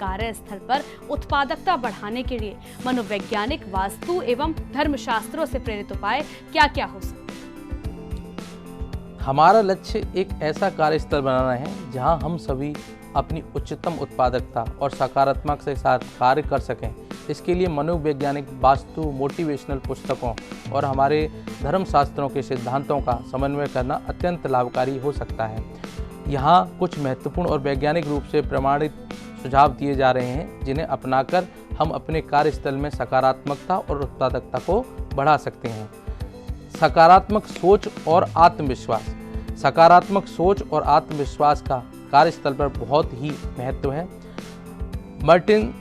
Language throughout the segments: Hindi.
कार्यस्थल पर उत्पादकता बढ़ाने के लिए मनोवैज्ञानिक, वास्तु एवं धर्मशास्त्रों से प्रेरित उपाय क्या क्या हो सकते हैं? हमारा लक्ष्य एक ऐसा कार्यस्थल बनाना है जहां हम सभी अपनी उच्चतम उत्पादकता और सकारात्मक के साथ कार्य कर सकें। इसके लिए मनोवैज्ञानिक, वास्तु, मोटिवेशनल पुस्तकों और हमारे धर्मशास्त्रों के सिद्धांतों का समन्वय करना अत्यंत लाभकारी हो सकता है। यहाँ कुछ महत्वपूर्ण और वैज्ञानिक रूप से प्रमाणित सुझाव दिए जा रहे हैं जिन्हें अपनाकर हम अपने कार्यस्थल में सकारात्मकता और उत्पादकता को बढ़ा सकते हैं। सकारात्मक सोच और आत्मविश्वास। सकारात्मक सोच और आत्मविश्वास का कार्यस्थल पर बहुत ही महत्व है। मार्टिन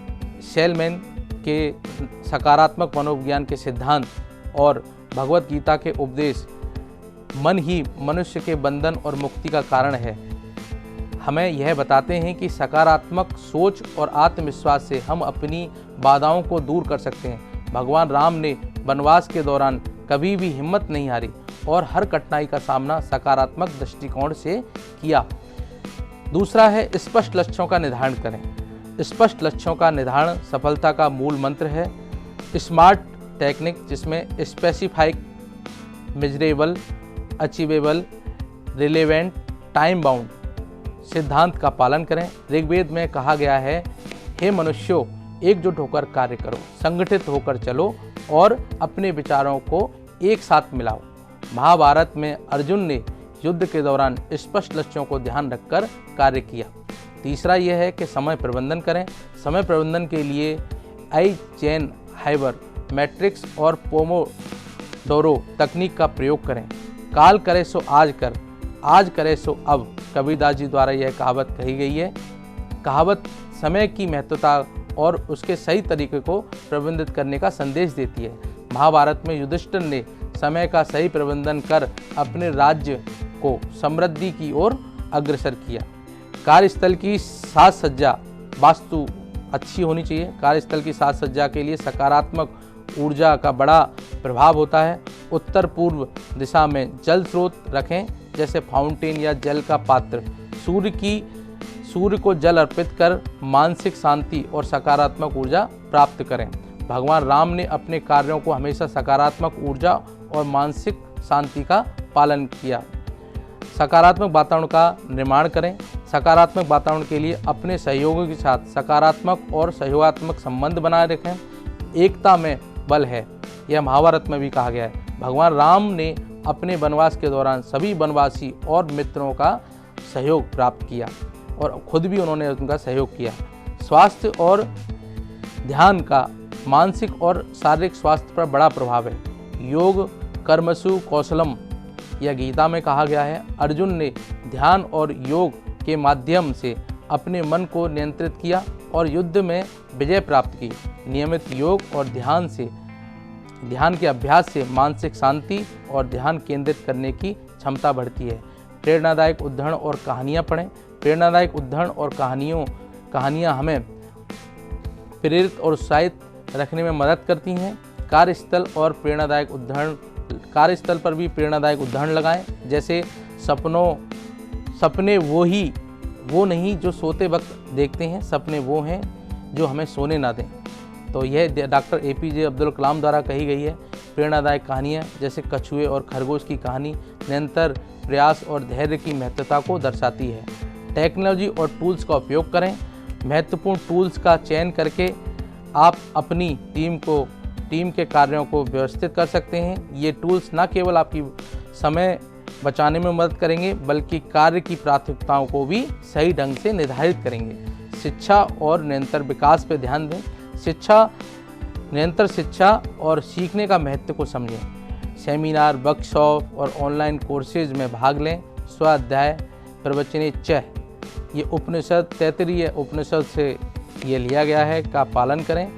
सेलिग्मैन के सकारात्मक मनोविज्ञान के सिद्धांत और भगवत गीता के उपदेश मन ही मनुष्य के बंधन और मुक्ति का कारण है, हमें यह बताते हैं कि सकारात्मक सोच और आत्मविश्वास से हम अपनी बाधाओं को दूर कर सकते हैं। भगवान राम ने वनवास के दौरान कभी भी हिम्मत नहीं हारी और हर कठिनाई का सामना सकारात्मक दृष्टिकोण से किया। दूसरा है स्पष्ट लक्ष्यों का निर्धारण करें। स्पष्ट लक्ष्यों का निर्धारण सफलता का मूल मंत्र है। स्मार्ट टेक्निक जिसमें specific, measurable, achievable, relevant, time bound सिद्धांत का पालन करें। ऋग्वेद में कहा गया है, हे मनुष्यों, एकजुट होकर कार्य करो, संगठित होकर चलो और अपने विचारों को एक साथ मिलाओ। महाभारत में अर्जुन ने युद्ध के दौरान स्पष्ट लक्ष्यों को ध्यान रखकर कार्य किया। तीसरा यह है कि समय प्रबंधन करें। समय प्रबंधन के लिए आइज़ेनहावर मैट्रिक्स और पोमोडोरो तकनीक का प्रयोग करें। काल करे सो आज कर, आज करे सो अब, कबीरदास जी द्वारा यह कहावत कही गई है। कहावत समय की महत्वता और उसके सही तरीके को प्रबंधित करने का संदेश देती है। महाभारत में युधिष्ठिर ने समय का सही प्रबंधन कर अपने राज्य को समृद्धि की ओर अग्रसर किया। कार्यस्थल की साज सज्जा, वास्तु अच्छी होनी चाहिए। कार्यस्थल की साज सज्जा के लिए सकारात्मक ऊर्जा का बड़ा प्रभाव होता है। उत्तर पूर्व दिशा में जल स्रोत रखें, जैसे फाउंटेन या जल का पात्र। सूर्य को जल अर्पित कर मानसिक शांति और सकारात्मक ऊर्जा प्राप्त करें। भगवान राम ने अपने कार्यों को हमेशा सकारात्मक ऊर्जा और मानसिक शांति का पालन किया। सकारात्मक वातावरण का निर्माण करें। सकारात्मक वातावरण के लिए अपने सहयोगियों के साथ सकारात्मक और सहयोगात्मक संबंध बनाए रखें। एकता में बल है, यह महाभारत में भी कहा गया है। भगवान राम ने अपने वनवास के दौरान सभी वनवासी और मित्रों का सहयोग प्राप्त किया और खुद भी उन्होंने उनका सहयोग किया। स्वास्थ्य और ध्यान का मानसिक और शारीरिक स्वास्थ्य पर बड़ा प्रभाव है। योग कर्मसु कौशलम, यह गीता में कहा गया है। अर्जुन ने ध्यान और योग के माध्यम से अपने मन को नियंत्रित किया और युद्ध में विजय प्राप्त की। नियमित योग और ध्यान के अभ्यास से मानसिक शांति और ध्यान केंद्रित करने की क्षमता बढ़ती है। प्रेरणादायक उद्धरण और कहानियाँ पढ़ें। प्रेरणादायक उद्धरण और कहानियाँ हमें प्रेरित और उत्साहित रखने में मदद करती हैं। कार्यस्थल पर भी प्रेरणादायक उदाहरण लगाएं, जैसे सपने वो नहीं जो सोते वक्त देखते हैं, सपने वो हैं जो हमें सोने ना दें। तो यह डॉक्टर APJ अब्दुल कलाम द्वारा कही गई है। प्रेरणादायक कहानियाँ जैसे कछुए और खरगोश की कहानी निरंतर प्रयास और धैर्य की महत्वता को दर्शाती है। टेक्नोलॉजी और टूल्स का उपयोग करें। महत्वपूर्ण टूल्स का चयन करके आप अपनी टीम के कार्यों को व्यवस्थित कर सकते हैं। ये टूल्स न केवल आपकी समय बचाने में मदद करेंगे बल्कि कार्य की प्राथमिकताओं को भी सही ढंग से निर्धारित करेंगे। शिक्षा और निरंतर विकास पर ध्यान दें। निरंतर शिक्षा और सीखने का महत्व को समझें। सेमिनार, वर्कशॉप और ऑनलाइन कोर्सेज में भाग लें। स्वाध्याय प्रवचने च, ये उपनिषद तैत्तिरीय उपनिषद से ये लिया गया है, का पालन करें।